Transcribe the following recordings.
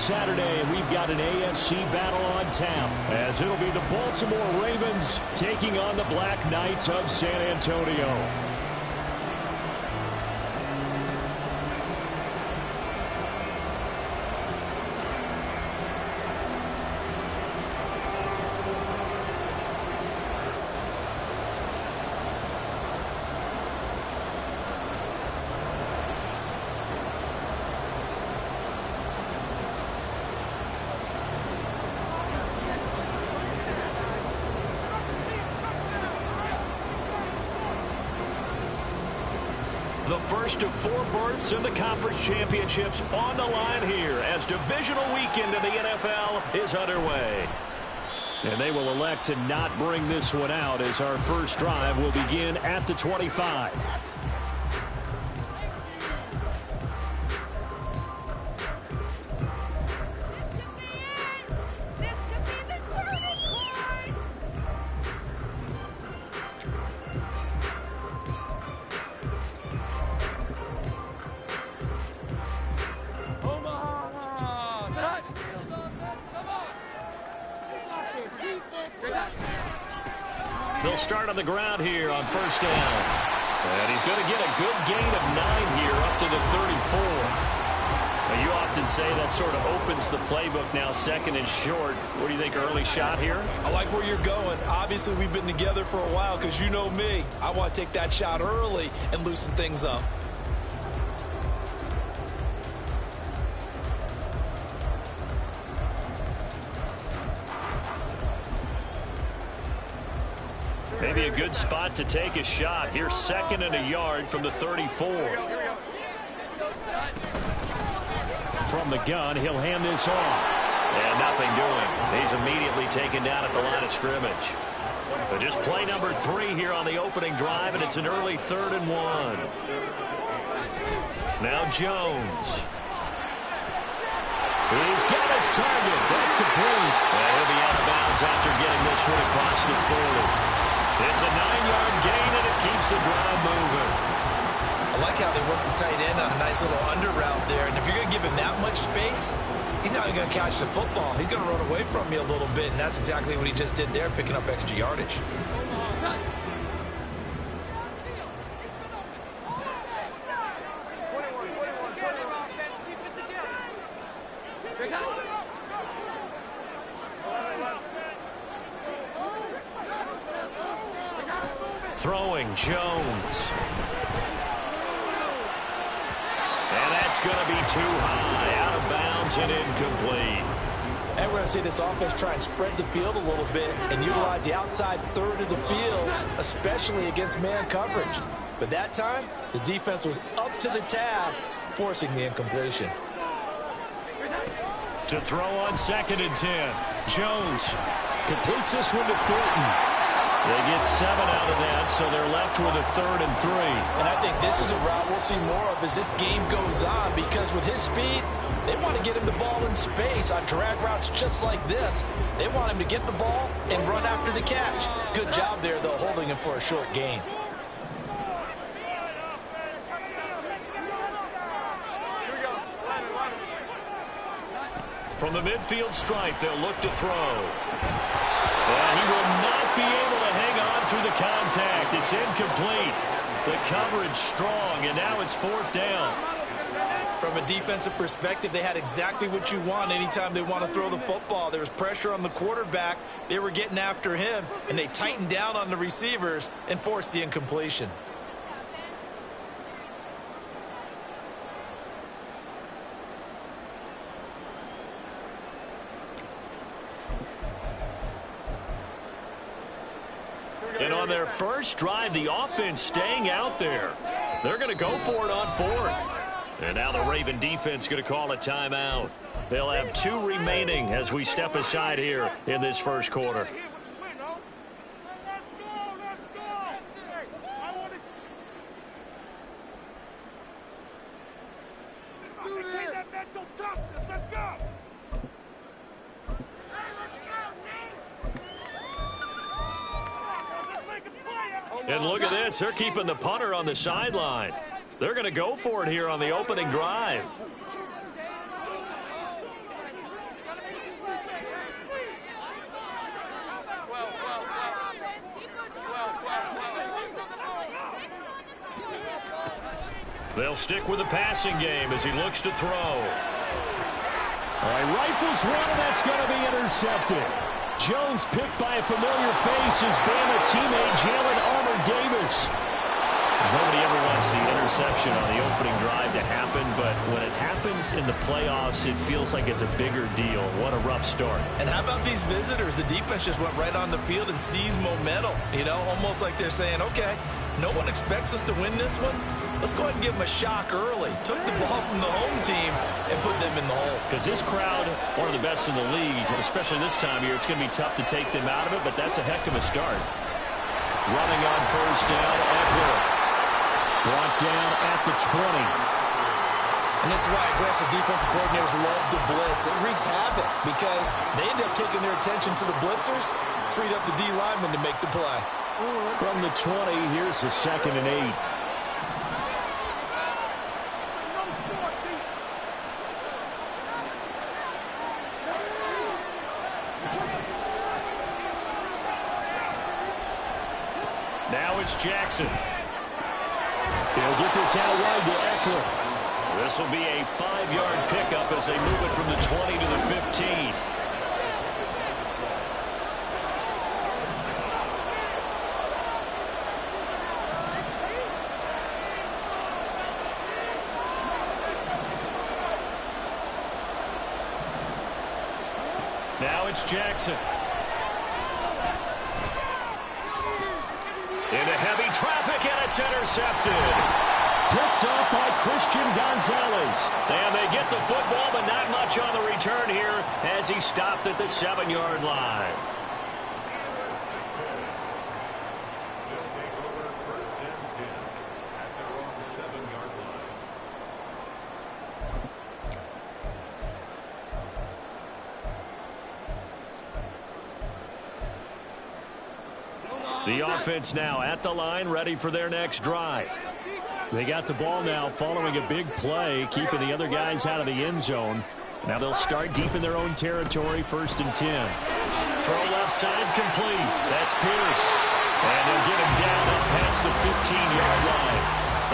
Saturday, we've got an AFC battle on tap, as it'll be the Baltimore Ravens taking on the Black Knights of San Antonio. The first of 4 berths in the conference championships on the line here as divisional weekend in the NFL is underway. And they will elect to not bring this one out as our first drive will begin at the 25. They'll start on the ground here on first down. And he's going to get a good gain of 9 here up to the 34. Now, you often say that sort of opens the playbook now, second and short. What do you think, early shot here? I like where you're going. Obviously, we've been together for a while because you know me. I want to take that shot early and loosen things up. Maybe a good spot to take a shot. Here's second and a yard from the 34. From the gun, he'll hand this off. And nothing doing. He's immediately taken down at the line of scrimmage. But just play number 3 here on the opening drive, and it's an early 3rd and 1. Now Jones. He's got his target. That's complete. And he'll be out of bounds after getting this one across the 40. It's a 9-yard gain, and it keeps the drive moving. I like how they work the tight end on a nice little under route there. And if you're going to give him that much space, he's not even going to catch the football. He's going to run away from me a little bit, and that's exactly what he just did there, picking up extra yardage. Throwing Jones. And that's going to be too high, out of bounds and incomplete. And we're going to see this offense try and spread the field a little bit and utilize the outside third of the field, especially against man coverage. But that time, the defense was up to the task, forcing the incompletion. To throw on 2nd and 10. Jones completes this one to Thornton. They get 7 out of that, so they're left with a 3rd and 3. And I think this is a route we'll see more of as this game goes on, because with his speed, they want to get him the ball in space on drag routes just like this. They want him to get the ball and run after the catch. Good job there, though, holding him for a short gain. From the midfield stripe, they'll look to throw. And he will not be able to hang on through the contact. It's incomplete. The coverage strong, and now it's 4th down. From a defensive perspective, they had exactly what you want anytime they want to throw the football. There was pressure on the quarterback. They were getting after him, and they tightened down on the receivers and forced the incompletion. And on their first drive, the offense staying out there. They're going to go for it on 4th. And now the Raven defense going to call a timeout. They'll have 2 remaining as we step aside here in this first quarter. And look at this. They're keeping the punter on the sideline. They're going to go for it here on the opening drive. They'll stick with the passing game as he looks to throw. All right, rifles one, and that's going to be intercepted. Jones picked by a familiar face, his Bama teammate Jalen Armour-Davis. Nobody ever wants the interception on the opening drive to happen, but when it happens in the playoffs, it feels like it's a bigger deal. What a rough start. And how about these visitors? The defense just went right on the field and seized momentum. You know, almost like they're saying, okay, no one expects us to win this one. Let's go ahead and give them a shock early. Took the ball from the home team and put them in the hole. Because this crowd, one of the best in the league, especially this time of year, it's going to be tough to take them out of it, but that's a heck of a start. Running on first down, Eckler. Brought down at the 20. And this is why aggressive defensive coordinators love to blitz. It wreaks havoc because they end up taking their attention to the blitzers, freed up the D lineman to make the play. From the 20, here's the 2nd and 8. Now it's Jackson. He'll get this out wide to Eckler. This will be a 5-yard pickup as they move it from the 20 to the 15. Now it's Jackson. Into heavy traffic, and it's intercepted. Picked up by Christian Gonzalez. And they get the football, but not much on the return here as he stopped at the 7-yard line. The offense now at the line, ready for their next drive. They got the ball now following a big play, keeping the other guys out of the end zone. Now they'll start deep in their own territory, 1st and 10. Throw left side complete. That's Pierce. And they'll get him down and past the 15-yard line.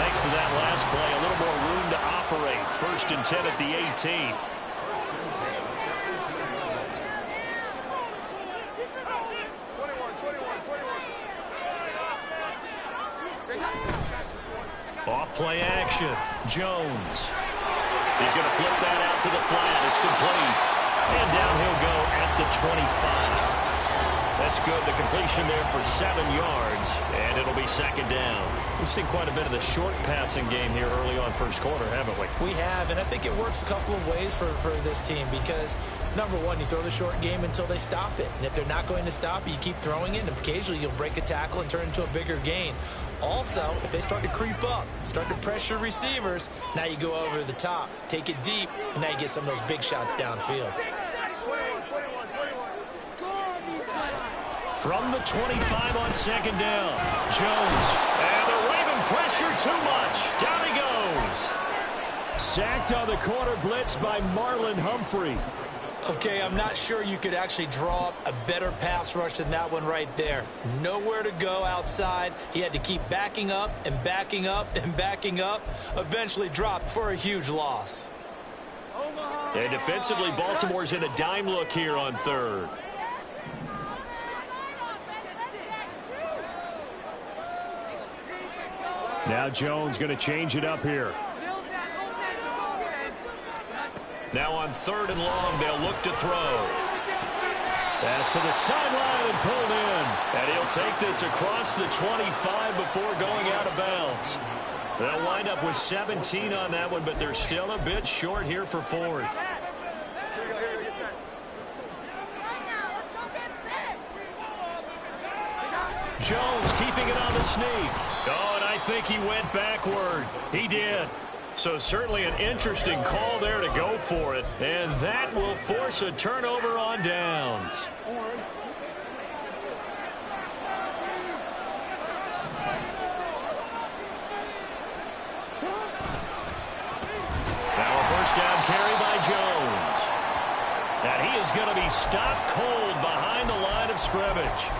Thanks to that last play, a little more room to operate. 1st and 10 at the 18. Off play action. Jones. He's going to flip that out to the flat. It's complete. And down he'll go at the 25. That's good. The completion there for 7 yards. And it'll be 2nd down. We've seen quite a bit of the short passing game here early on 1st quarter, haven't we? We have, and I think it works a couple of ways for this team because, number one, you throw the short game until they stop it. And if they're not going to stop it, you keep throwing it, and occasionally you'll break a tackle and turn into a bigger gain. Also, if they start to creep up, start to pressure receivers, now you go over the top, take it deep, and now you get some of those big shots downfield. From the 25 on 2nd down, Jones. And they're waving pressure too much. Down he goes. Sacked on the corner blitz by Marlon Humphrey. Okay, I'm not sure you could actually draw up a better pass rush than that one right there. Nowhere to go outside. He had to keep backing up and backing up and backing up. Eventually dropped for a huge loss. And defensively, Baltimore's in a dime look here on 3rd. Now Jones going to change it up here. Now on 3rd and long, they'll look to throw. Pass to the sideline and pulled in. And he'll take this across the 25 before going out of bounds. They'll wind up with 17 on that one, but they're still a bit short here for 4th. Jones keeping it on the sneak. Oh, and I think he went backward. He did. So certainly an interesting call there to go for it. And that will force a turnover on downs. Now a 1st down carry by Jones. And he is going to be stopped cold behind the line of scrimmage.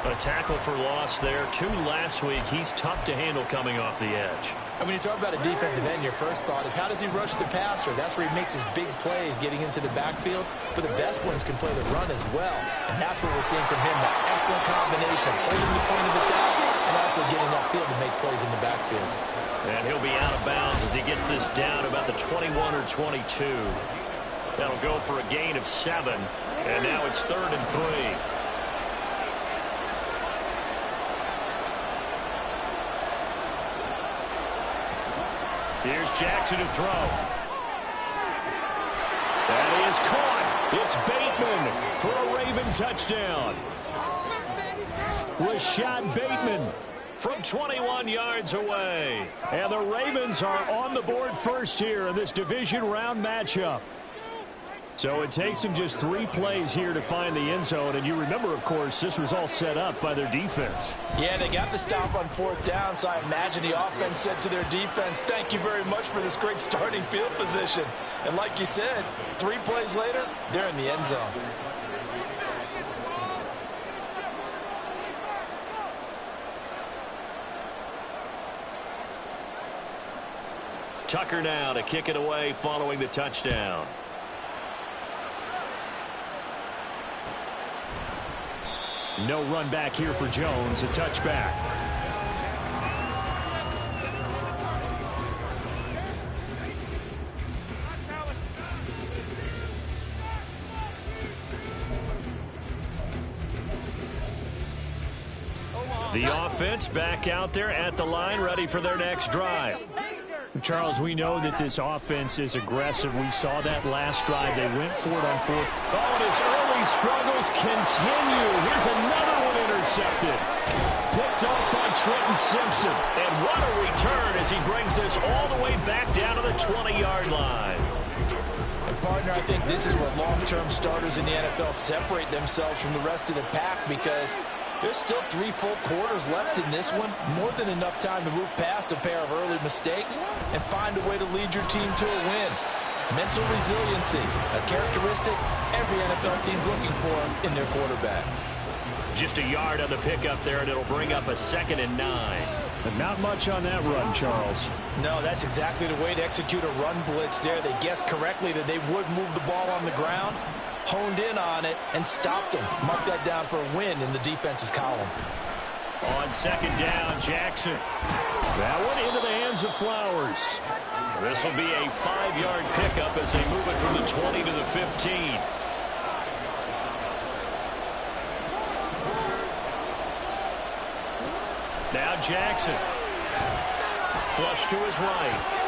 A tackle for loss there. 2 last week. He's tough to handle coming off the edge. And when you talk about a defensive end, your first thought is, how does he rush the passer? That's where he makes his big plays getting into the backfield. But the best ones can play the run as well. And that's what we're seeing from him, that excellent combination of holding the point of attack and also getting upfield to make plays in the backfield. And he'll be out of bounds as he gets this down about the 21 or 22. That'll go for a gain of 7. And now it's 3rd and 3. Here's Jackson to throw. That is caught. It's Bateman for a Raven touchdown. Rashad Bateman from 21 yards away. And the Ravens are on the board first here in this division round matchup. So it takes them just 3 plays here to find the end zone. And you remember, of course, this was all set up by their defense. Yeah, they got the stop on 4th down, so I imagine the offense said to their defense, thank you very much for this great starting field position. And like you said, 3 plays later, they're in the end zone. Tucker now to kick it away following the touchdown. No run back here for Jones. A touchback. The offense back out there at the line, ready for their next drive. Charles, we know that this offense is aggressive. We saw that last drive. They went for it on 4th. Oh, and his early struggles continue. Here's another one intercepted. Picked off by Trenton Simpson. And what a return as he brings this all the way back down to the 20-yard line. And, partner, I think this is where long-term starters in the NFL separate themselves from the rest of the pack, because there's still 3 full quarters left in this one. More than enough time to move past a pair of early mistakes and find a way to lead your team to a win. Mental resiliency, a characteristic every NFL team's looking for in their quarterback. Just a yard on the pickup there, and it'll bring up a 2nd and 9. But not much on that run, Charles. No, that's exactly the way to execute a run blitz there. They guessed correctly that they would move the ball on the ground, honed in on it, and stopped them. Mark that down for a win in the defense's column. On 2nd down, Jackson. That one into the hands of Flowers. This will be a 5-yard pickup as they move it from the 20 to the 15. Now Jackson. Flush to his right.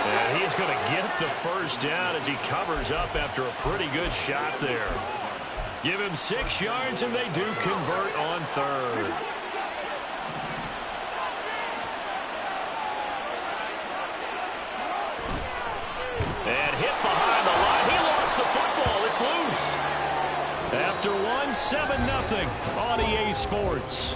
And he is going to get the first down as he covers up after a pretty good shot there. Give him 6 yards, and they do convert on 3rd. And hit behind the line. He lost the football. It's loose. After 1, 7-0 on EA Sports.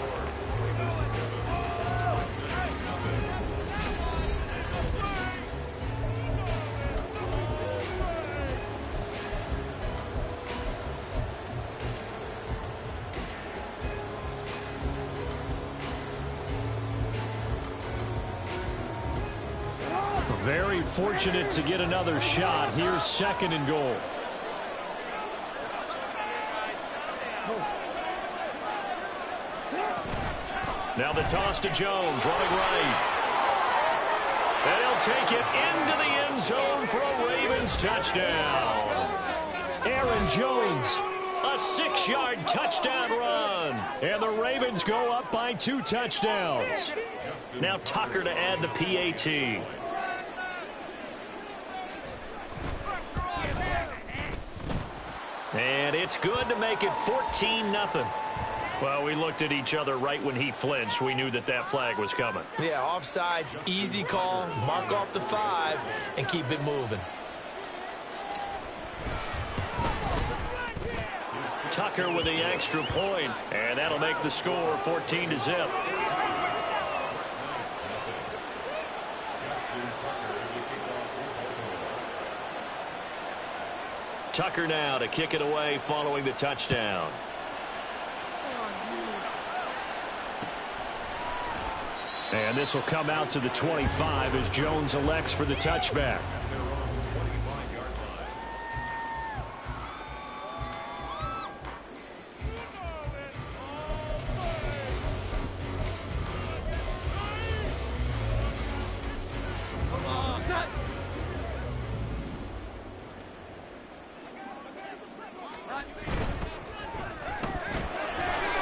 Very fortunate to get another shot. Here's 2nd and goal. Now the toss to Jones, running right. And he'll take it into the end zone for a Ravens touchdown. Aaron Jones, a 6-yard touchdown run. And the Ravens go up by 2 touchdowns. Now Tucker to add the PAT. And it's good to make it 14-0. Well, we looked at each other right when he flinched. We knew that that flag was coming. Yeah, offsides, easy call, mark off the 5, and keep it moving. Tucker with the extra point, and that'll make the score 14-0. Tucker now to kick it away following the touchdown. And this will come out to the 25 as Jones elects for the touchback.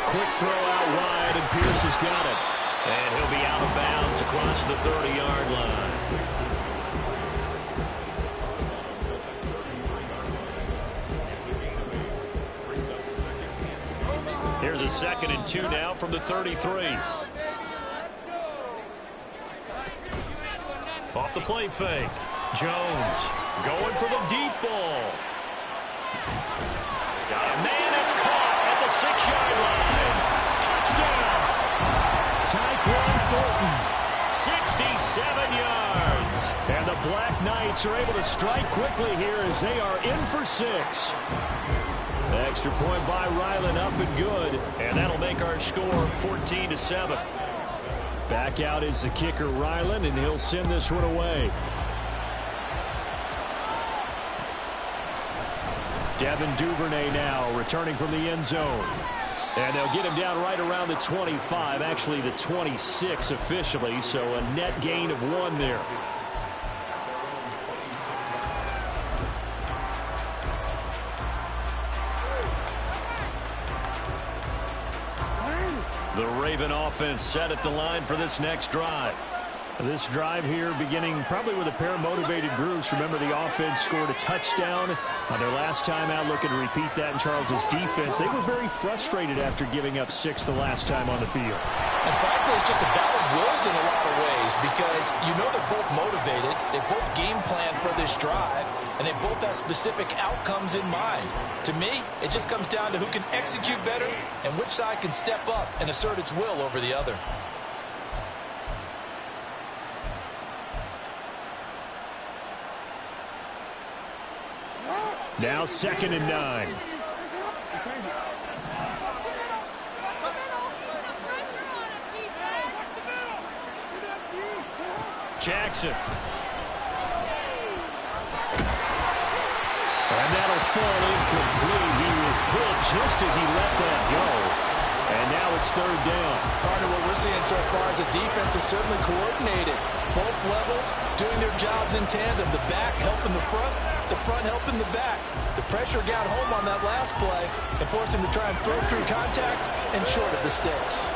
Quick throw out wide, and Pierce has got it. And he'll be out of bounds across the 30-yard line. Here's a 2nd and 2 now from the 33. Off the play fake. Jones going for the deep ball. Got a man, it's caught at the 6-yard line. Touchdown. Tyquan Thornton, 67 yards. And the Blacknights are able to strike quickly here as they are in for 6. Extra point by Ryland, up and good. And that'll make our score 14-7. Back out is the kicker, Ryland, and he'll send this one away. Devin Duvernay now returning from the end zone. And they'll get him down right around the 25, actually the 26 officially, so a net gain of 1 there. The Raven offense set at the line for this next drive. This drive here beginning probably with a pair of motivated groups. Remember, the offense scored a touchdown on their last time out, looking to repeat that in Charles's defense. They were very frustrated after giving up 6 the last time on the field. And frankly, it's just a battle of wills in a lot of ways because you know they're both motivated. They both game plan for this drive, and they both have specific outcomes in mind. To me, it just comes down to who can execute better and which side can step up and assert its will over the other. Now 2nd and 9. Jackson. And that'll fall incomplete. He was hit just as he let that go. And now it's 3rd down. Part of what we're seeing so far is the defense is certainly coordinated. Both levels doing their jobs in tandem. The back helping the front helping the back. The pressure got home on that last play and forced him to try and throw through contact and short of the sticks.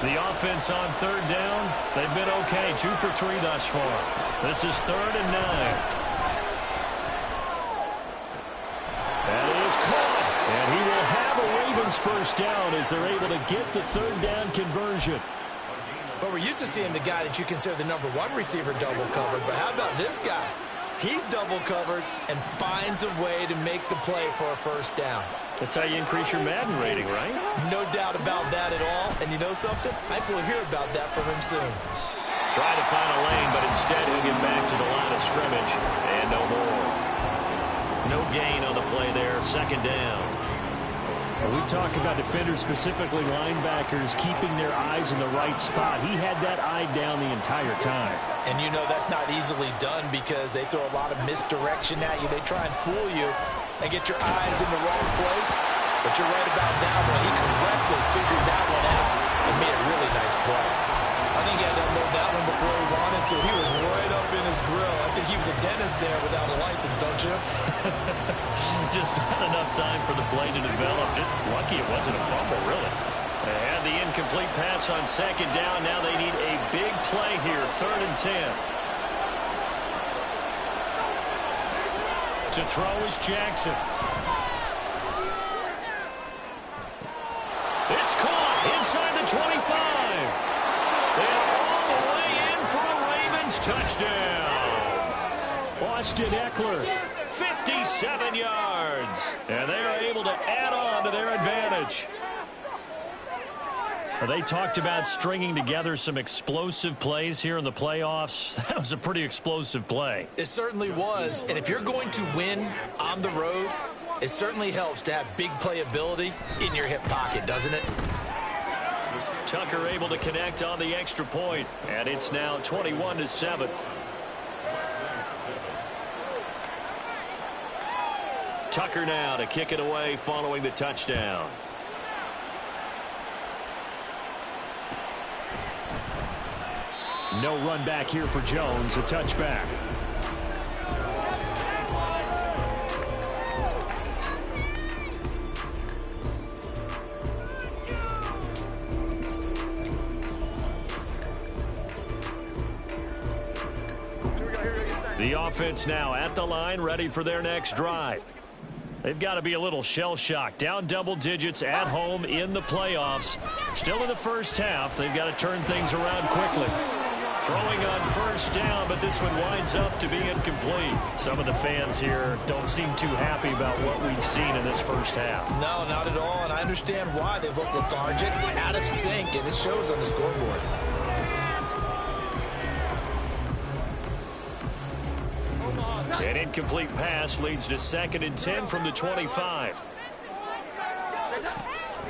The offense on 3rd down, they've been okay. 2 for 3 thus far. This is 3rd and 9. That is caught. And he will have a Ravens first down as they're able to get the 3rd down conversion. But we're used to seeing the guy that you consider the number 1 receiver double covered. But how about this guy? He's double covered and finds a way to make the play for a first down. That's how you increase your Madden rating, right? No doubt about that at all. And you know something? I think we'll hear about that from him soon. Try to find a lane, but instead he'll get back to the line of scrimmage. And no more. No gain on the play there. 2nd down. We talk about defenders, specifically linebackers, keeping their eyes in the right spot. He had that eye down the entire time. And you know that's not easily done because they throw a lot of misdirection at you. They try and fool you and get your eyes in the wrong place. But you're right about that one. He correctly figured that one out and made a really nice play. I think he had to unload that one before he wanted to. He was right up in his grill. I think he was a dentist there without a license, don't you? Just not enough time for the play to develop. Just lucky it wasn't a fumble, really. They had the incomplete pass on 2nd down. Now they need a big play here. 3rd and 10. To throw is Jackson. It's caught inside the 25. And all the way in for a Ravens touchdown. Austin Eckler, 57 yards. And they are able to add on to their advantage. They talked about stringing together some explosive plays here in the playoffs. That was a pretty explosive play. It certainly was. And if you're going to win on the road, it certainly helps to have big playability in your hip pocket, doesn't it? Tucker able to connect on the extra point, and it's now 21-7. Tucker now to kick it away following the touchdown. No run back here for Jones, a touchback. The offense now at the line, ready for their next drive. They've got to be a little shell-shocked. Down double digits at home in the playoffs. Still in the first half. They've got to turn things around quickly. Throwing on first down, but this one winds up to be incomplete. Some of the fans here don't seem too happy about what we've seen in this first half. No, not at all, and I understand why. They've looked lethargic, out of sync, and it shows on the scoreboard. An incomplete pass leads to 2nd and 10 from the 25.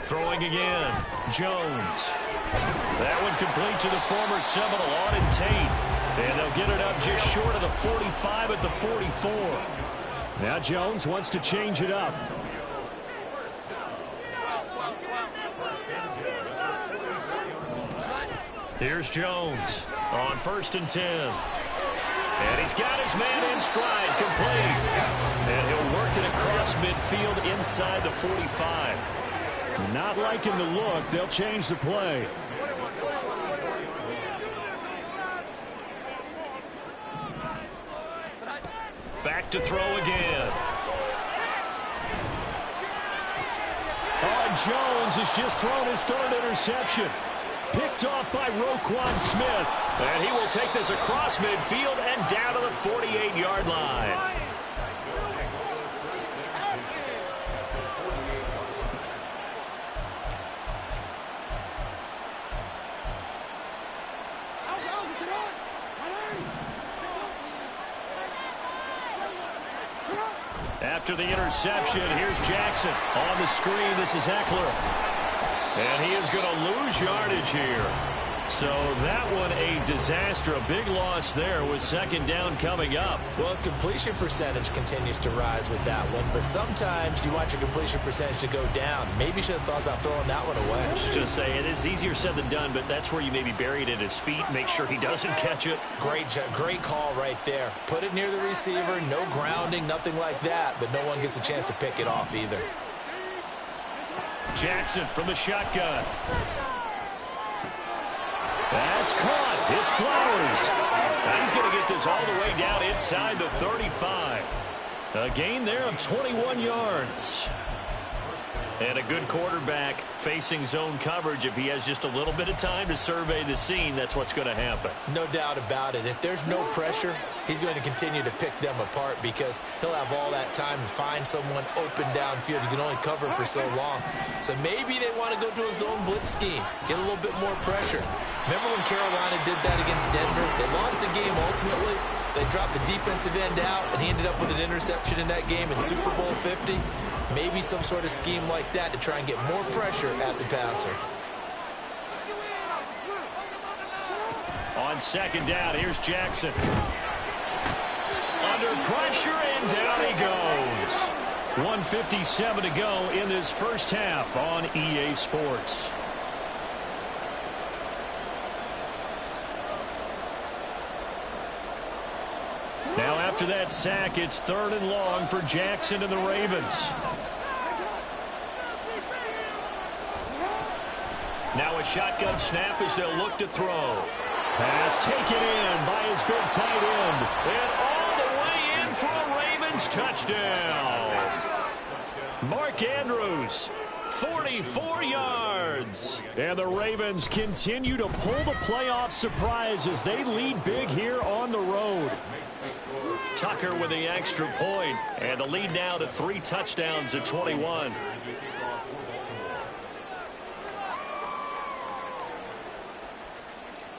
Throwing again, Jones. That one complete to the former Seminole, Auden Tate. And they'll get it up just short of the 45 at the 44. Now Jones wants to change it up. Here's Jones on 1st and 10. And he's got his man in stride, complete. And he'll work it across midfield inside the 45. Not liking the look. They'll change the play. Back to throw again. Jones has just thrown his 3rd interception. Picked off by Roquan Smith. And he will take this across midfield and down to the 48-yard line. After the interception, here's Jackson. On the screen, this is Eckler. And he is going to lose yardage here. So that one a disaster. A big loss there with 2nd down coming up. Well, his completion percentage continues to rise with that one. But sometimes you want your completion percentage to go down. Maybe you should have thought about throwing that one away. I was just saying, it is easier said than done, but that's where you maybe bury it at his feet. Make sure he doesn't catch it. Great call right there. Put it near the receiver. No grounding, nothing like that. But no one gets a chance to pick it off either. Jackson from the shotgun. That's caught. It's Flowers. He's going to get this all the way down inside the 35. A gain there of 21 yards. And a good quarterback facing zone coverage. If he has just a little bit of time to survey the scene, that's what's going to happen. No doubt about it. If there's no pressure, he's going to continue to pick them apart because he'll have all that time to find someone open downfield. You can only cover for so long. So maybe they want to go to a zone blitz scheme, get a little bit more pressure. Remember when Carolina did that against Denver? They lost the game ultimately. They dropped the defensive end out, and he ended up with an interception in that game in Super Bowl 50. Maybe some sort of scheme like that to try and get more pressure at the passer. On 2nd down, here's Jackson. Under pressure, and down he goes. 1:57 to go in this first half on EA Sports. Now after that sack, it's 3rd and long for Jackson and the Ravens. Now a shotgun snap as they'll look to throw. Pass taken in by his big tight end. And all the way in for a Ravens touchdown. Mark Andrews, 44 yards. And the Ravens continue to pull the playoff surprise as they lead big here on the road. Tucker with the extra point, and the lead now to 3 touchdowns at 21.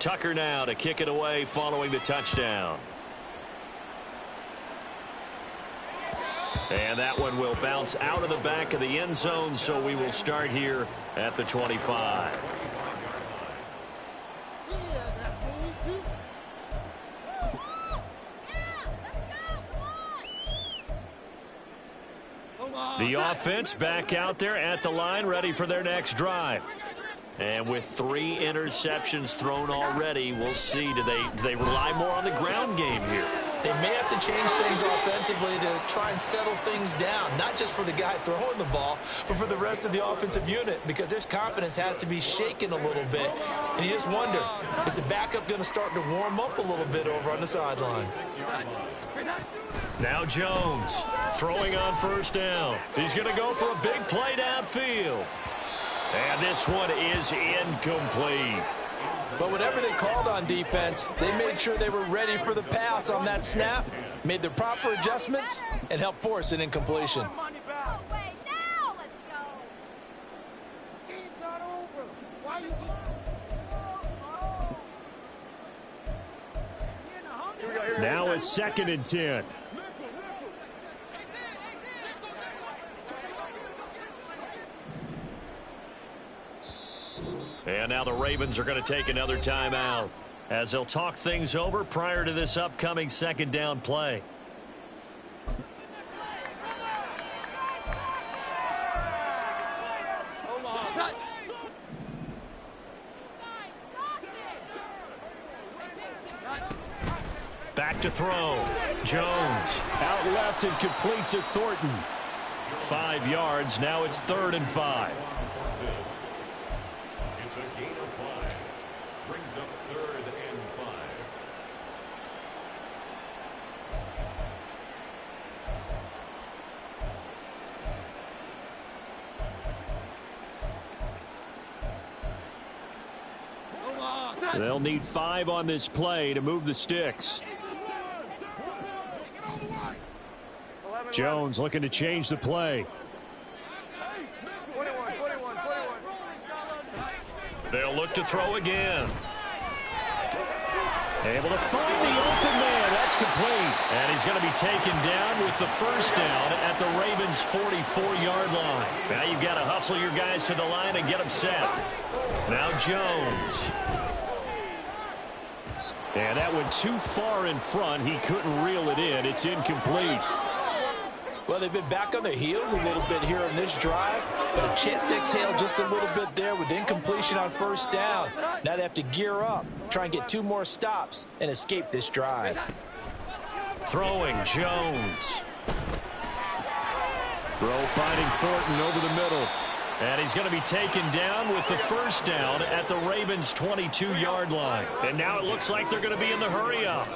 Tucker now to kick it away following the touchdown. And that one will bounce out of the back of the end zone, so we will start here at the 25. The offense back out there at the line, ready for their next drive. And with 3 interceptions thrown already, we'll see, do they rely more on the ground game here? They may have to change things offensively to try and settle things down, not just for the guy throwing the ball, but for the rest of the offensive unit, because their confidence has to be shaken a little bit. And you just wonder, is the backup going to start to warm up a little bit over on the sideline? Now Jones throwing on first down. He's going to go for a big play downfield. And this one is incomplete. But whatever they called on defense, they made sure they were ready for the pass on that snap, made the proper adjustments, and helped force an incompletion. Now it's 2nd and 10. And now the Ravens are going to take another timeout as they'll talk things over prior to this upcoming 2nd down play. Back to throw. Jones out left and complete to Thornton. 5 yards. Now it's 3rd and 5. It's a gain of 5. Brings up 3rd and 5. They'll need 5 on this play to move the sticks. Jones looking to change the play. They'll look to throw again. Able to find the open man. That's complete. And he's going to be taken down with the first down at the Ravens' 44-yard line. Now you've got to hustle your guys to the line and get them set. Now Jones. And that went too far in front. He couldn't reel it in. It's incomplete. Well, they've been back on their heels a little bit here in this drive, but a chance to exhale just a little bit there with incompletion on first down. Now they have to gear up, try and get 2 more stops, and escape this drive. Throwing Jones. Throw finding Thornton over the middle. And he's going to be taken down with the first down at the Ravens' 22-yard line. And now it looks like they're going to be in the hurry-up.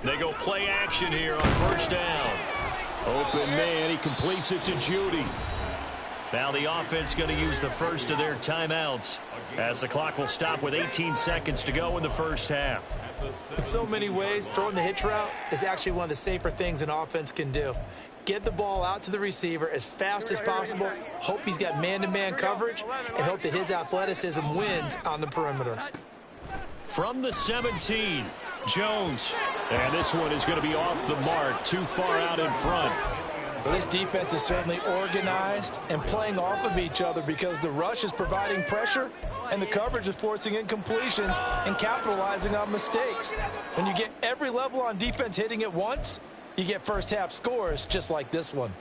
They go play action here on first down. Open man, he completes it to Judy. Now the offense going to use the first of their timeouts as the clock will stop with 18 seconds to go in the first half. In so many ways, throwing the hitch route is actually one of the safer things an offense can do. Get the ball out to the receiver as fast as possible, hope he's got man-to-man coverage, and hope that his athleticism wins on the perimeter. From the 17, Jones. And this one is going to be off the mark, too far out in front. Well, this defense is certainly organized and playing off of each other because the rush is providing pressure and the coverage is forcing incompletions and capitalizing on mistakes. When you get every level on defense hitting at once, you get first-half scores just like this one.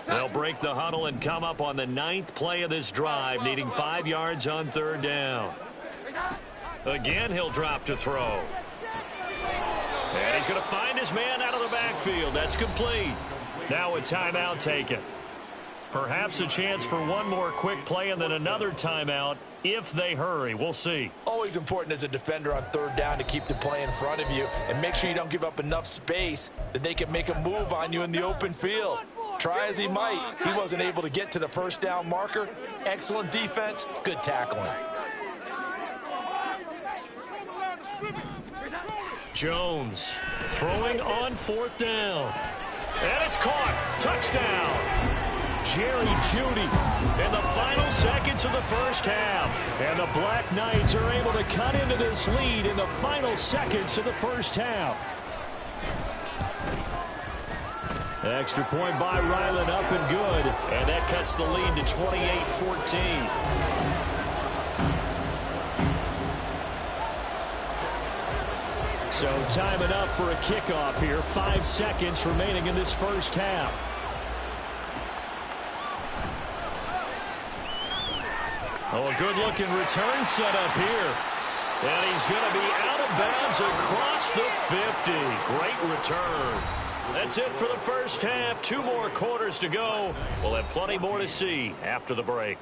They'll break the huddle and come up on the 9th play of this drive, needing 5 yards on 3rd down. Again, he'll drop to throw. And he's going to find his man out of the backfield. That's complete. Now a timeout taken. Perhaps a chance for one more quick play and then another timeout if they hurry. We'll see. Always important as a defender on 3rd down to keep the play in front of you and make sure you don't give up enough space that they can make a move on you in the open field. Try as he might, he wasn't able to get to the first down marker. Excellent defense, good tackling. Jones throwing on 4th down. And it's caught. Touchdown. Jerry Jeudy in the final seconds of the first half. And the Black Knights are able to cut into this lead in the final seconds of the first half. Extra point by Ryland, up and good. And that cuts the lead to 28-14. So time enough for a kickoff here. 5 seconds remaining in this first half. Oh, a good-looking return set up here. And he's going to be out of bounds across the 50. Great return. That's it for the first half. 2 more quarters to go. We'll have plenty more to see after the break.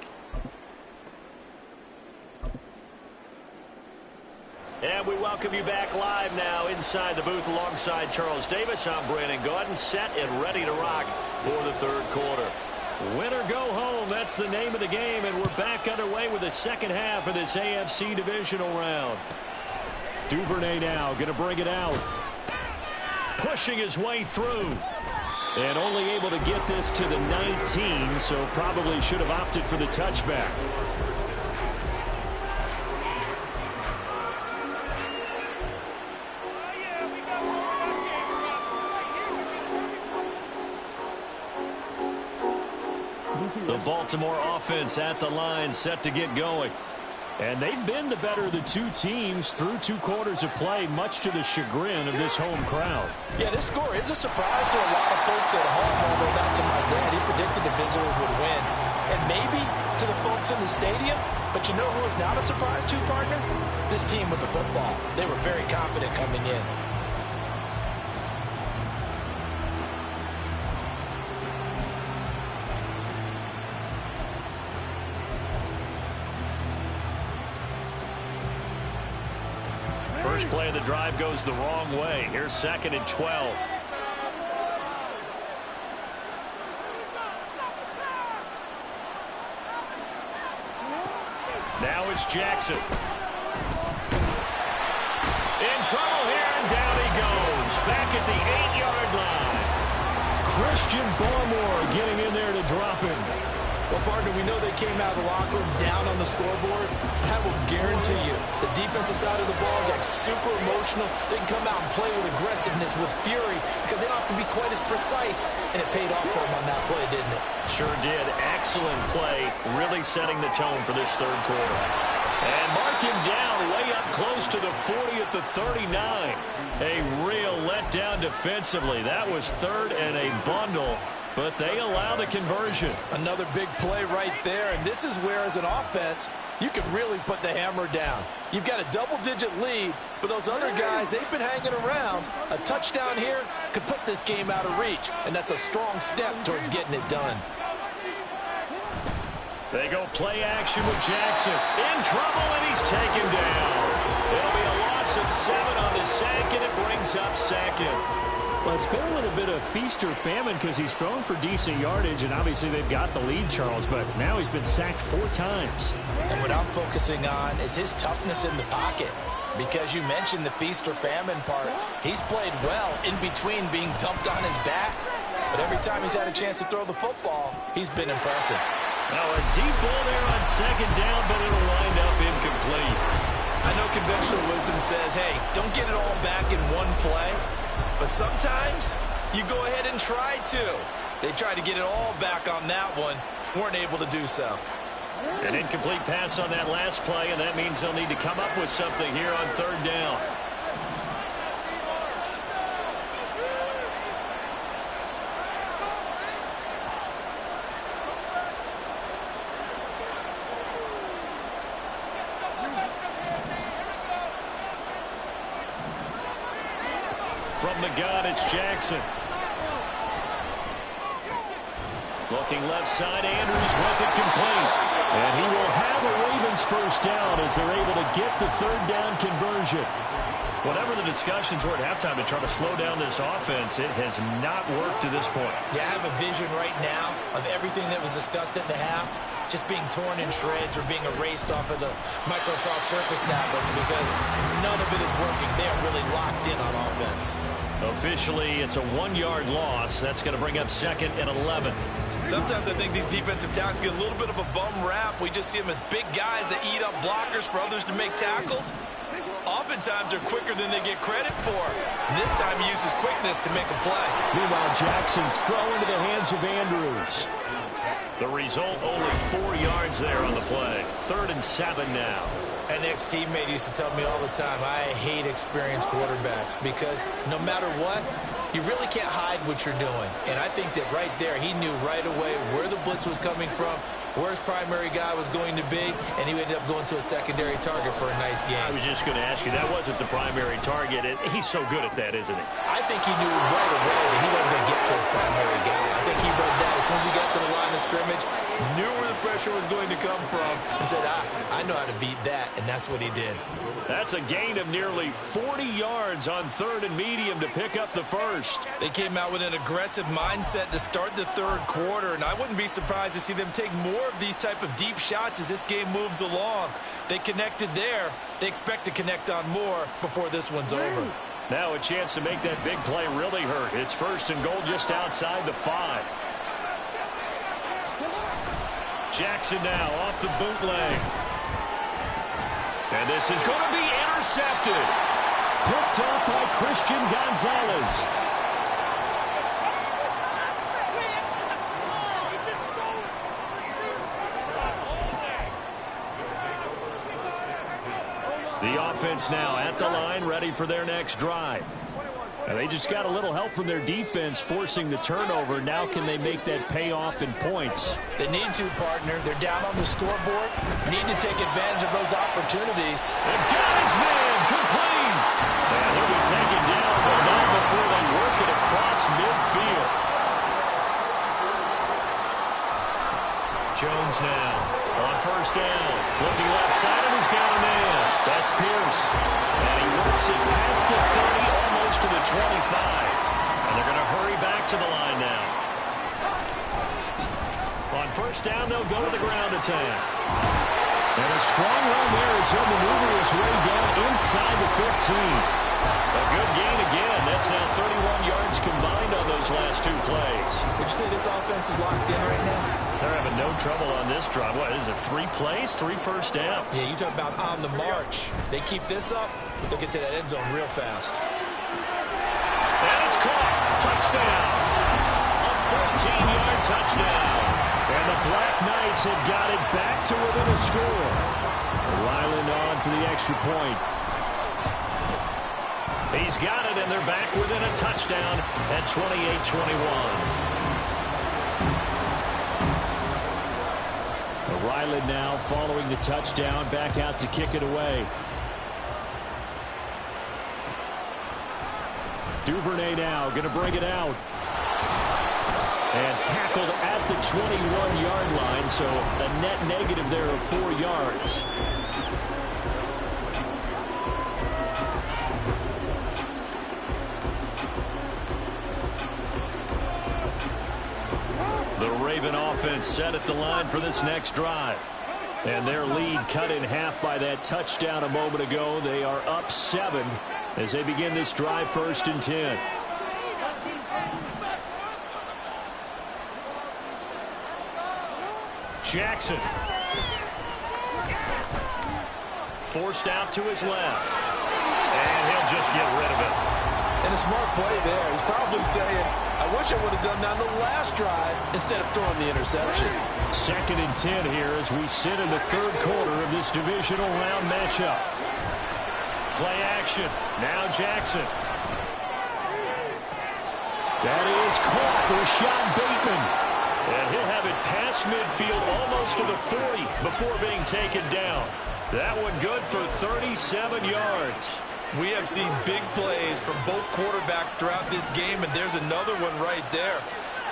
And we welcome you back live now inside the booth alongside Charles Davis. I'm Brandon Gaudin, set and ready to rock for the third quarter. Win or go home, that's the name of the game, and we're back underway with the second half of this AFC divisional round. Duvernay now going to bring it out. Pushing his way through. And only able to get this to the 19, so probably should have opted for the touchback. The Baltimore offense at the line, set to get going. And they've been the better of the two teams through 2 quarters of play, much to the chagrin of this home crowd. Yeah, this score is a surprise to a lot of folks at home, although not to my dad. He predicted the visitors would win. And maybe to the folks in the stadium. But you know who is not a surprise to, partner? This team with the football. They were very confident coming in. First play of the drive goes the wrong way. Here's 2nd and 12. Now it's Jackson. In trouble here, and down he goes. Back at the 8-yard line. Christian Barmore getting in there to drop him. Well, partner, we know they came out of the locker room down on the scoreboard. I will guarantee you the defensive side of the ball got super emotional. They can come out and play with aggressiveness, with fury, because they don't have to be quite as precise. And it paid off for them on that play, didn't it? Sure did. Excellent play, really setting the tone for this third quarter. And mark him down way up close to the 40 at the 39. A real letdown defensively. That was 3rd and a bundle. But they allow the conversion. Another big play right there. And this is where, as an offense, you can really put the hammer down. You've got a double-digit lead, but those other guys, they've been hanging around. A touchdown here could put this game out of reach, and that's a strong step towards getting it done. They go play action with Jackson. In trouble, and he's taken down. It'll be a loss of 7 on the sack, and it brings up 2nd. Well, it's been a little bit of feast or famine because he's thrown for decent yardage, and obviously they've got the lead, Charles, but now he's been sacked 4 times. And what I'm focusing on is his toughness in the pocket, because you mentioned the feast or famine part. He's played well in between being dumped on his back, but every time he's had a chance to throw the football, he's been impressive. Now a deep ball there on 2nd down, but it'll wind up incomplete. I know conventional wisdom says, hey, don't get it all back in one play. But sometimes you go ahead and try to. They tried to get it all back on that one. Weren't able to do so. An incomplete pass on that last play, and that means they'll need to come up with something here on 3rd down. From the gun, it's Jackson. Looking left side, Andrews with it complete. And he will have a Ravens first down as they're able to get the 3rd down conversion. Whatever the discussions were at halftime to try to slow down this offense, it has not worked to this point. Yeah, I have a vision right now of everything that was discussed at the half just being torn in shreds or being erased off of the Microsoft Surface tablets, because none of it is working. They are really locked in on offense. Officially, it's a 1-yard loss. That's going to bring up 2nd and 11. Sometimes I think these defensive tackles get a little bit of a bum rap. We just see them as big guys that eat up blockers for others to make tackles. Oftentimes they're quicker than they get credit for. And this time he uses quickness to make a play. Meanwhile, Jackson's throw into the hands of Andrews. The result, only 4 yards there on the play. 3rd and 7 now. An ex-teammate used to tell me all the time, I hate experienced quarterbacks because no matter what, you really can't hide what you're doing. And I think that right there, he knew right away where the blitz was coming from, where his primary guy was going to be, and he ended up going to a secondary target for a nice game. I was just going to ask you, that wasn't the primary target. He's so good at that, isn't he? I think he knew right away that he wasn't going to get to his primary guy. I think he read that as soon as he got to the line of scrimmage, knew where the pressure was going to come from, and said, I know how to beat that, and that's what he did. That's a gain of nearly 40 yards on 3rd and medium to pick up the first. They came out with an aggressive mindset to start the third quarter, and I wouldn't be surprised to see them take more of these type of deep shots as this game moves along. They connected there. They expect to connect on more before this one's over. Now a chance to make that big play really hurt. It's 1st and goal just outside the 5. Jackson now off the bootleg. And this is going to be intercepted. Picked up by Christian Gonzalez. The offense now at the line, ready for their next drive. And they just got a little help from their defense forcing the turnover. Now can they make that pay off in points? They need to, partner. They're down on the scoreboard. Need to take advantage of those opportunities. And got his man complete. And he'll be taken down, but not before they work it across midfield. Jones now on 1st down. Looking left side, and he's got a man. That's Pierce. And he works it past the 30, almost to the 25. And they're going to hurry back to the line now. On 1st down, they'll go to the ground attack. And a strong run there as he'll maneuver his way down inside the 15. A good gain again. That's now 31 yards combined on those last 2 plays. Would you say this offense is locked in right now? They're having no trouble on this drive. What is it, 3 plays, 3 first downs? Yeah, you talk about on the march. They keep this up, they'll get to that end zone real fast. And it's caught. Touchdown. A 14-yard touchdown. And the Blacknights have got it back to within a score. Ryland on for the extra point. He's got it, and they're back within a touchdown at 28-21. Ryland now following the touchdown, back out to kick it away. Duvernay now going to bring it out. And tackled at the 21-yard line, so a net negative there of 4 yards. The Raven offense set at the line for this next drive. And their lead cut in half by that touchdown a moment ago. They are up 7 as they begin this drive, 1st and 10. Jackson. Forced out to his left. And he'll just get rid of it. And a smart play there. He's probably saying, I wish I would have done that on the last drive instead of throwing the interception. 2nd and 10 here as we sit in the 3rd quarter of this divisional round matchup. Play action. Now Jackson. That is caught. Rashad Bateman. And he'll have it past midfield almost to the 40 before being taken down. That one good for 37 yards. We have seen big plays from both quarterbacks throughout this game, and there's another one right there.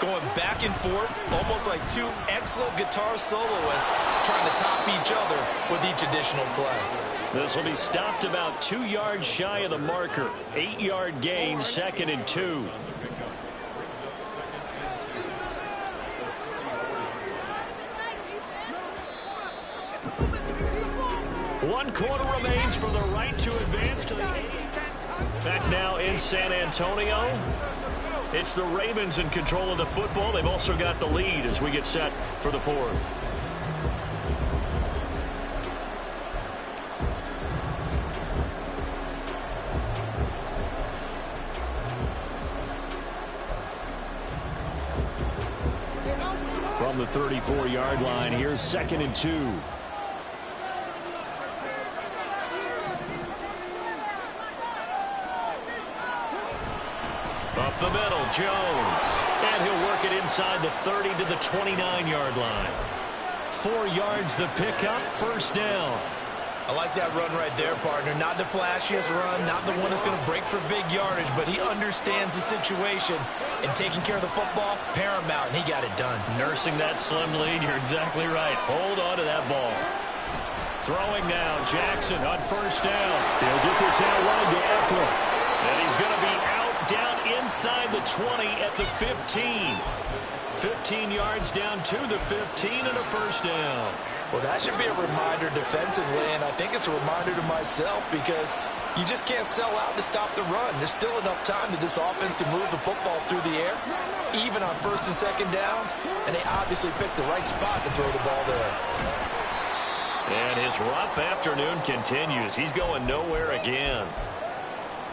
Going back and forth, almost like 2 excellent guitar soloists trying to top each other with each additional play. This will be stopped about 2 yards shy of the marker. 8-yard gain, 2nd and 2. One quarter remains for the right to advance to the back now in San Antonio. It's the Ravens in control of the football. They've also got the lead as we get set for the 4th. From the 34-yard line, here's 2nd and 2. Jones. And he'll work it inside the 30 to the 29-yard line. 4 yards the pickup, first down. I like that run right there, partner. Not the flashiest run, not the one that's going to break for big yardage, but he understands the situation, and taking care of the football, paramount, and he got it done. Nursing that slim lead, you're exactly right. Hold on to that ball. Throwing now, Jackson on first down. He'll get this out wide to Eckler. And he's going to be out down inside the 20 at the 15. 15 yards down to the 15 and a first down. Well, that should be a reminder defensively, and I think it's a reminder to myself because you just can't sell out to stop the run. There's still enough time that this offense can move the football through the air, even on first and second downs, and they obviously picked the right spot to throw the ball there. And his rough afternoon continues. He's going nowhere again.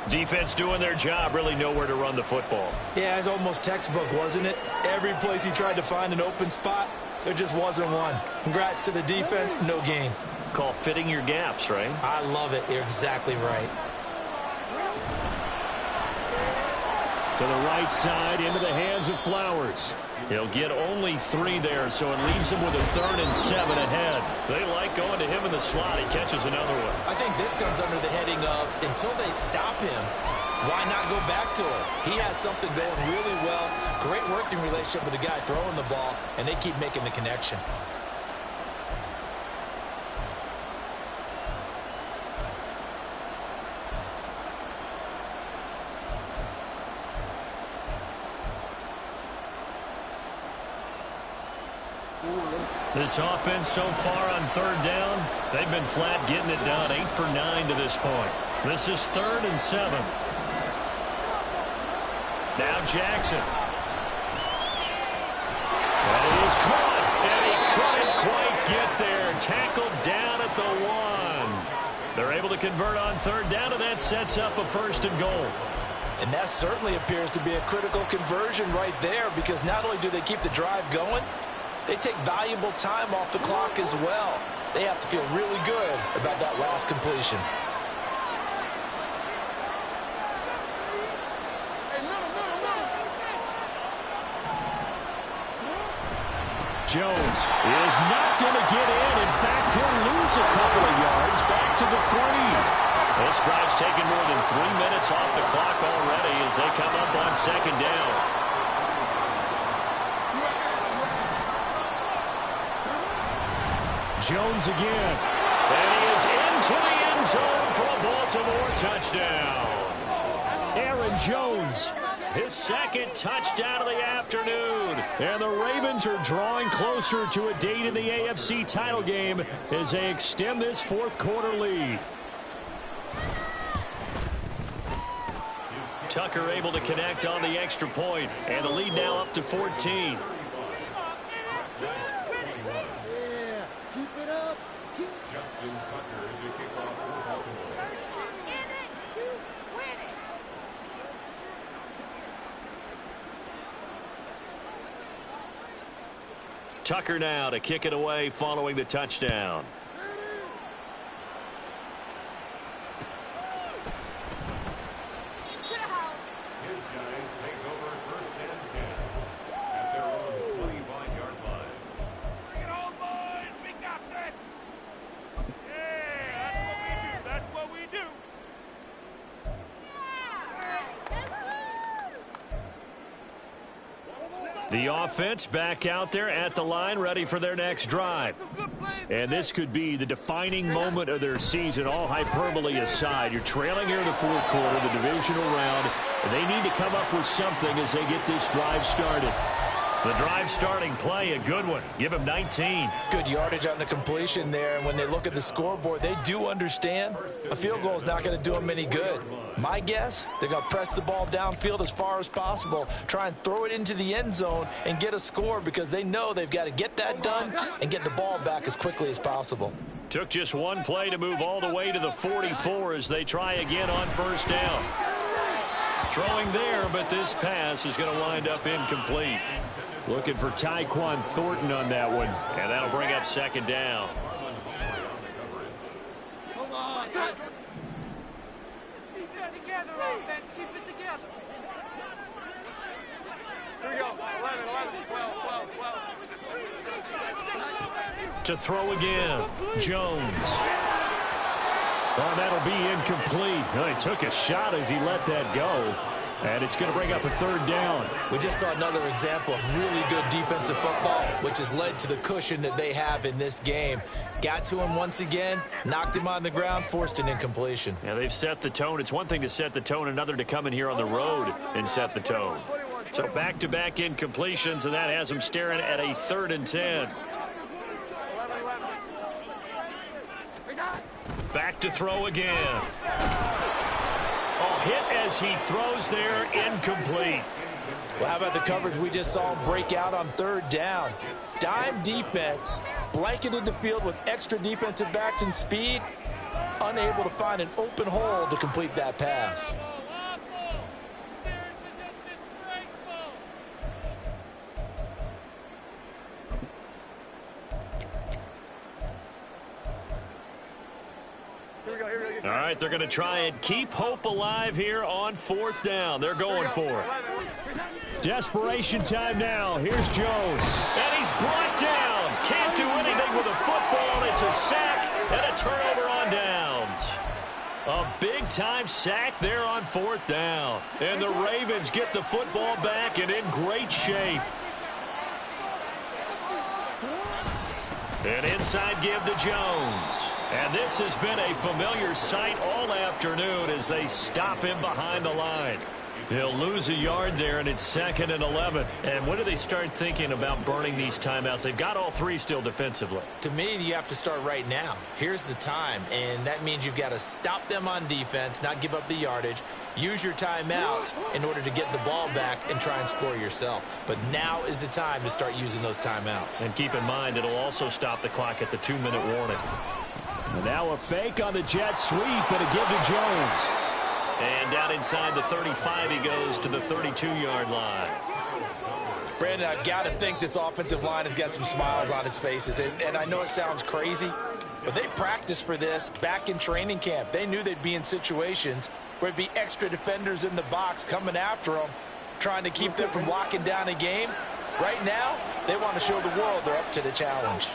Defense doing their job, really nowhere to run the football. Yeah, it's almost textbook, wasn't it? Every place he tried to find an open spot, there just wasn't one. Congrats to the defense, no gain. Call fitting your gaps, right? I love it. You're exactly right. To the right side, into the hands of Flowers. He'll get only 3 there, so it leaves him with a 3rd and 7 ahead. They like going to him in the slot. He catches another one. I think this comes under the heading of, until they stop him, why not go back to him? He has something going really well. Great working relationship with the guy throwing the ball, and they keep making the connection. This offense so far on 3rd down, they've been flat getting it done. 8 for 9 to this point. This is 3rd and 7. Now Jackson. And he is caught, and he couldn't quite get there. Tackled down at the 1. They're able to convert on 3rd down, and that sets up a 1st and goal. And that certainly appears to be a critical conversion right there, because not only do they keep the drive going, they take valuable time off the clock as well. They have to feel really good about that last completion. Jones is not going to get in. In fact, he'll lose a couple of yards back to the 3. This drive's taken more than 3 minutes off the clock already as they come up on 2nd down. Jones again. And he is into the end zone for a Baltimore touchdown. Aaron Jones, his 2nd touchdown of the afternoon. And the Ravens are drawing closer to a date in the AFC title game as they extend this 4th quarter lead. Tucker able to connect on the extra point, and the lead now up to 14. Justin Tucker is the kickoff for Baltimore. In it to win it. Tucker now to kick it away following the touchdown. His guys take over 1st and 10 at their own 25-yard line. Bring it on, boys. We got this. Yeah, that's what we do. The offense back out there at the line, ready for their next drive. And this could be the defining moment of their season, all hyperbole aside. You're trailing here in the 4th quarter, the divisional round, and they need to come up with something as they get this drive started. The drive starting play, a good one. Give him 19. Good yardage on the completion there, and when they look at the scoreboard, they do understand a field goal is not going to do them any good. My guess, they're going to press the ball downfield as far as possible, try and throw it into the end zone and get a score, because they know they've got to get that done and get the ball back as quickly as possible. Took just one play to move all the way to the 44 as they try again on 1st down. Throwing there, but this pass is going to wind up incomplete. Looking for Tyquan Thornton on that one. And that'll bring up 2nd down. Come on, guys. Keep it together, offense. Keep it together. To throw again, Jones. Oh, that'll be incomplete. Oh, he took a shot as he let that go. And it's going to bring up a third down. We just saw another example of really good defensive football, which has led to the cushion that they have in this game. Got to him once again, knocked him on the ground, forced an incompletion. Yeah, they've set the tone. It's one thing to set the tone, another to come in here on the road and set the tone. So back-to-back incompletions, and that has them staring at a 3rd and 10. Back to throw again. Oh, hit as he throws there, incomplete. Well, how about the coverage we just saw him break out on 3rd down? Dime defense, blanketed the field with extra defensive backs and speed, unable to find an open hole to complete that pass. All right, they're going to try and keep hope alive here on 4th down. They're going for it. Desperation time now. Here's Jones. And he's brought down. Can't do anything with a football. It's a sack and a turnover on downs. A big-time sack there on 4th down. And the Ravens get the football back and in great shape. An inside give to Jones. And this has been a familiar sight all afternoon as they stop him behind the line. They'll lose a yard there, and it's 2nd and 11. And when do they start thinking about burning these timeouts? They've got all 3 still defensively. To me, you have to start right now. Here's the time, and that means you've got to stop them on defense, not give up the yardage, use your timeouts in order to get the ball back and try and score yourself. But now is the time to start using those timeouts. And keep in mind, it'll also stop the clock at the 2-minute warning. And now a fake on the jet sweep and a give to Jones. And down inside the 35, he goes to the 32-yard line. Brandon, I've got to think this offensive line has got some smiles on its faces. And I know it sounds crazy, but they practiced for this back in training camp. They knew they'd be in situations where there'd be extra defenders in the box coming after them, trying to keep them from locking down a game. Right now, they want to show the world they're up to the challenge.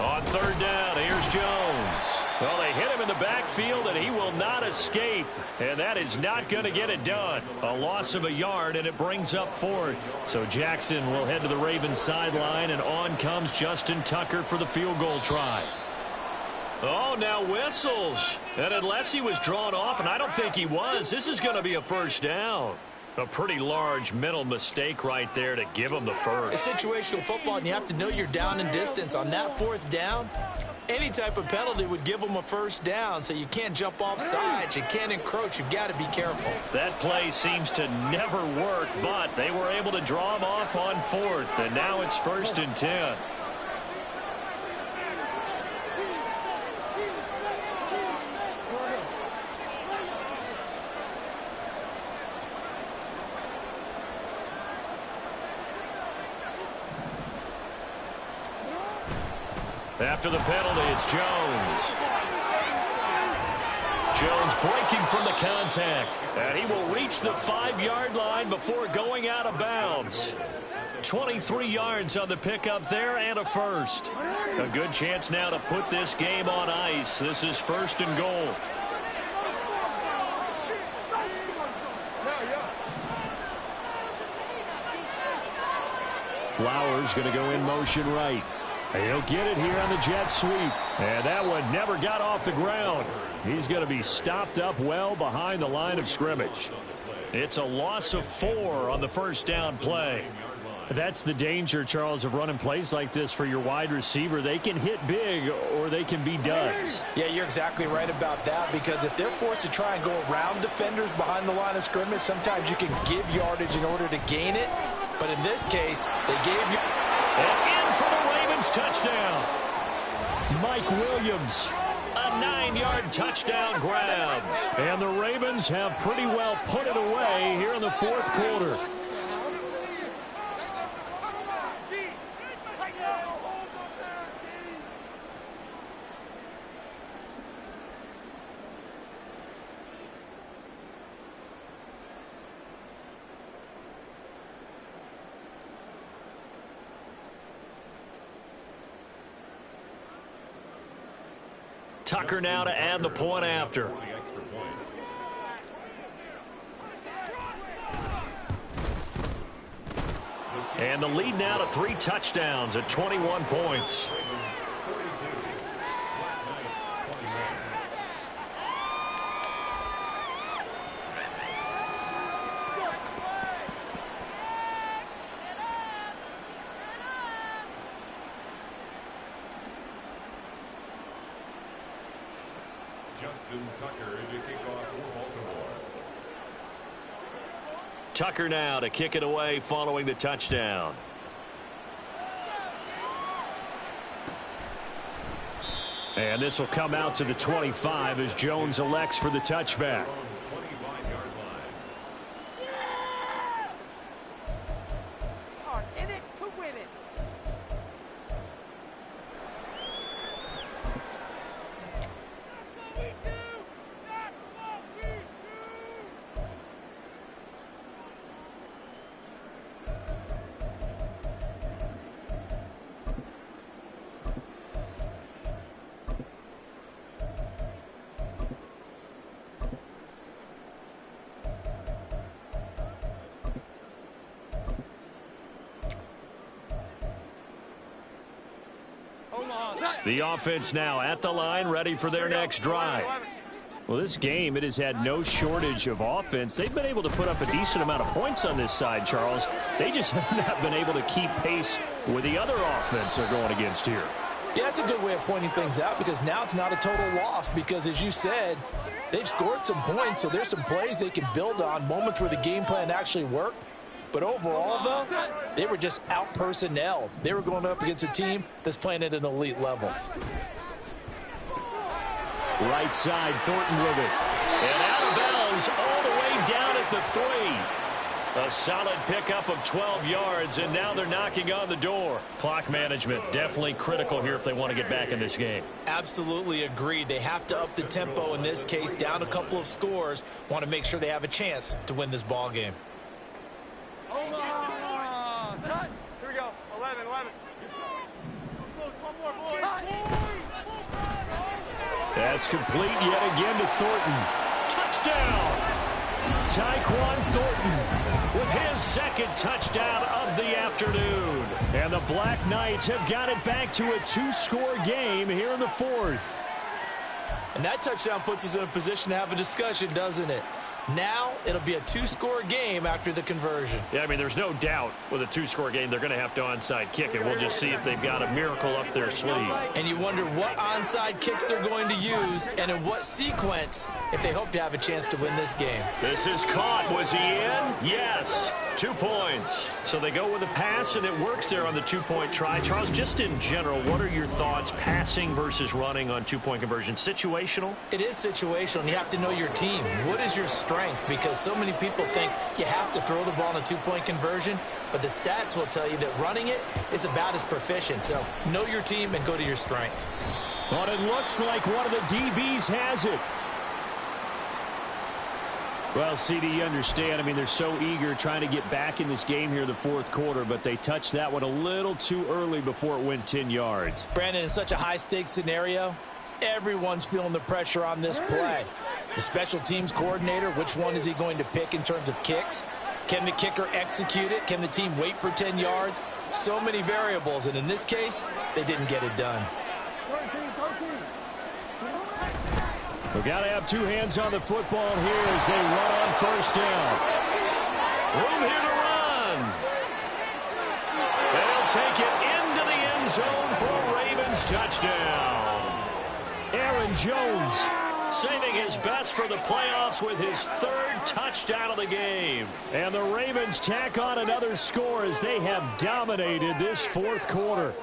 On 3rd down, here's Jones. Well, they hit him in the backfield, and he will not escape. And that is not going to get it done. A loss of a yard, and it brings up 4th. So Jackson will head to the Ravens sideline, and on comes Justin Tucker for the field goal try. Oh, now whistles. And unless he was drawn off, and I don't think he was, this is going to be a 1st down. A pretty large mental mistake right there to give him the first. It's situational football, and you have to know you're down in distance. On that 4th down, any type of penalty would give them a 1st down, so you can't jump off sides. You can't encroach. You've got to be careful. That play seems to never work, but they were able to draw him off on 4th, and now it's 1st and 10. After the penalty, it's Jones. Jones breaking from the contact. And he will reach the 5-yard line before going out of bounds. 23 yards on the pickup there and a first. A good chance now to put this game on ice. This is 1st and goal. Flowers going to go in motion right. He'll get it here on the jet sweep. And that one never got off the ground. He's going to be stopped up well behind the line of scrimmage. It's a loss of 4 on the 1st down play. That's the danger, Charles, of running plays like this for your wide receiver. They can hit big or they can be duds. Yeah, you're exactly right about that, because if they're forced to try and go around defenders behind the line of scrimmage, sometimes you can give yardage in order to gain it. But in this case, they gave you... And in for the Ravens touchdown. Mike Williams, a 9-yard touchdown grab. And the Ravens have pretty well put it away here in the fourth quarter. Tucker now to add the point after. And the lead now to 3 touchdowns at 21 points. Tucker now to kick it away following the touchdown. And this will come out to the 25 as Jones elects for the touchback. In it to win it. The offense now at the line, ready for their next drive. Well, this game, it has had no shortage of offense. They've been able to put up a decent amount of points on this side, Charles. They just have not been able to keep pace with the other offense they're going against here. Yeah, that's a good way of pointing things out because now it's not a total loss because, as you said, they've scored some points, so there's some plays they can build on, moments where the game plan actually worked. But overall, though, they were just out-personnelled. They were going up against a team that's playing at an elite level. Right side, Thornton with it. And out of bounds all the way down at the 3. A solid pickup of 12 yards, and now they're knocking on the door. Clock management definitely critical here if they want to get back in this game. Absolutely agreed. They have to up the tempo in this case, down a couple of scores. Want to make sure they have a chance to win this ball game. Here we go. 11. One more, boys. That's complete yet again to Thornton. Touchdown! Tyquan Thornton With his second touchdown of the afternoon. and the Black Knights have got it back to a 2-score game here in the fourth. And that touchdown puts us in a position to have a discussion, doesn't it? Now it'll be a 2-score game after the conversion. Yeah, I mean, there's no doubt with a 2-score game they're going to have to onside kick it. We'll just see if they've got a miracle up their sleeve. And you wonder what onside kicks they're going to use and in what sequence if they hope to have a chance to win this game. This is caught. Was he in? Yes. 2 points. So they go with a pass, and it works there on the 2-point try. Charles, just in general, what are your thoughts passing versus running on 2-point conversion? Situational? It is situational, and you have to know your team. What is your strength? Because so many people think you have to throw the ball in a 2-point conversion, but the stats will tell you that running it is about as proficient. So know your team and go to your strength. But it looks like one of the DBs has it. Well, CD, you understand. I mean, they're so eager trying to get back in this game here in the fourth quarter, but they touched that one a little too early before it went 10 yards. Brandon, in such a high-stakes scenario, everyone's feeling the pressure on this play. The special teams coordinator, which one is he going to pick in terms of kicks? Can the kicker execute it? Can the team wait for 10 yards? So many variables, and in this case, they didn't get it done. We've got to have two hands on the football here as they run on first down. Room here to run. They'll take it into the end zone for a Ravens touchdown. Aaron Jones saving his best for the playoffs with his third touchdown of the game. And the Ravens tack on another score as they have dominated this fourth quarter.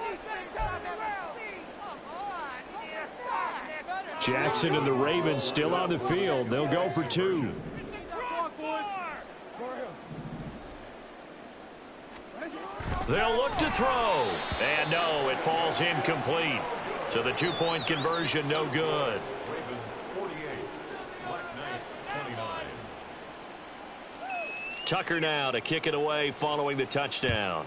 Jackson and the Ravens still on the field. They'll go for two. They'll look to throw. And no, it falls incomplete. So the two-point conversion no good. Ravens 48, Blacknights 29. Tucker now to kick it away following the touchdown.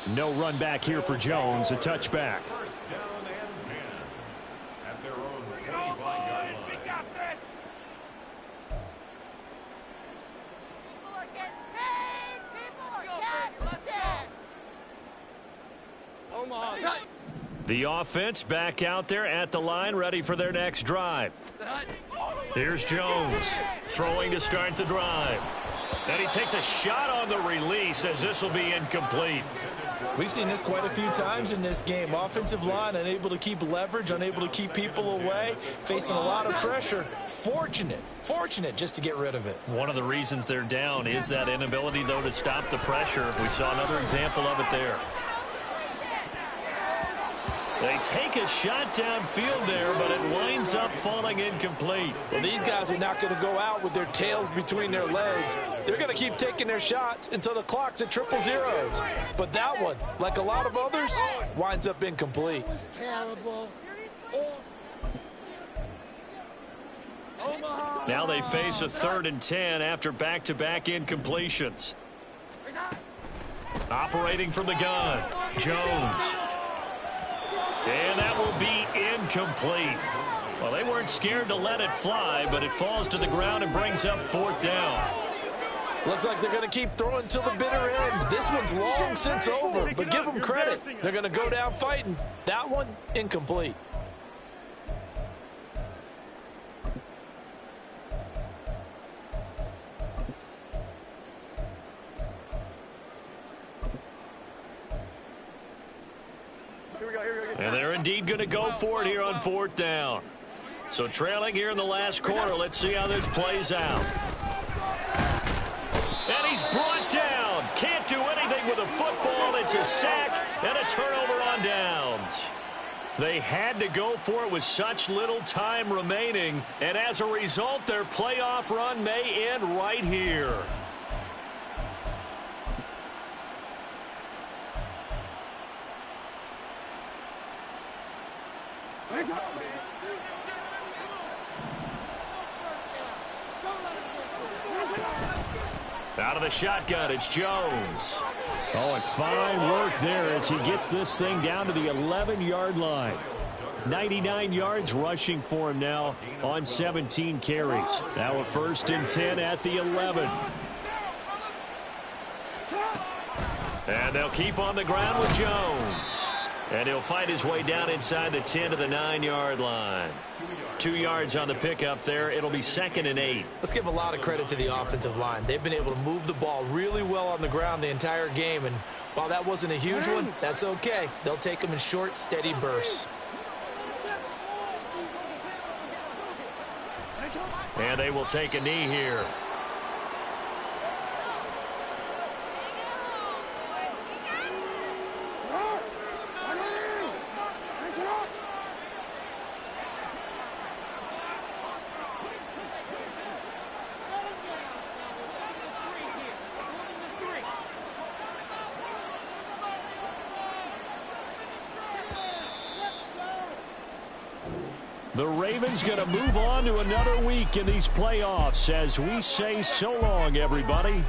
No run back here for Jones. A touchback. First down and 10 at their own 25-yard line. People are getting paid. People are getting checks. Omaha. The offense back out there at the line, ready for their next drive. Here's Jones throwing to start the drive. And he takes a shot on the release as this will be incomplete. We've seen this quite a few times in this game. Offensive line unable to keep leverage, unable to keep people away, facing a lot of pressure. Fortunate just to get rid of it. One of the reasons they're down is that inability, though, to stop the pressure. We saw another example of it there. They take a shot downfield there, but it winds up falling incomplete. Well, these guys are not going to go out with their tails between their legs. They're going to keep taking their shots until the clock's at 0-0. But that one, like a lot of others, winds up incomplete. It was terrible. Omaha. Now they face a 3rd and 10 after back-to-back incompletions. Operating from the gun, Jones. And that will be incomplete. Well, they weren't scared to let it fly, but it falls to the ground and brings up 4th down. Looks like they're going to keep throwing till the bitter end. This one's long since over, but give them credit. They're going to go down fighting. That one, incomplete. And they're indeed going to go for it here on 4th down. So trailing here in the last quarter. Let's see how this plays out. And he's brought down. Can't do anything with a football. It's a sack and a turnover on downs. They had to go for it with such little time remaining. And as a result, their playoff run may end right here. Out of the shotgun, it's Jones. Oh, and fine work there as he gets this thing down to the 11-yard line. 99 yards rushing for him now on 17 carries. Now a 1st and 10 at the 11. And they'll keep on the ground with Jones. And he'll fight his way down inside the 10 to the 9-yard line. 2 yards on the pickup there. It'll be 2nd and 8. Let's give a lot of credit to the offensive line. They've been able to move the ball really well on the ground the entire game. And while that wasn't a huge one, that's okay. They'll take them in short, steady bursts. And they will take a knee here. The Ravens going to move on to another week in these playoffs as we say so long, everybody.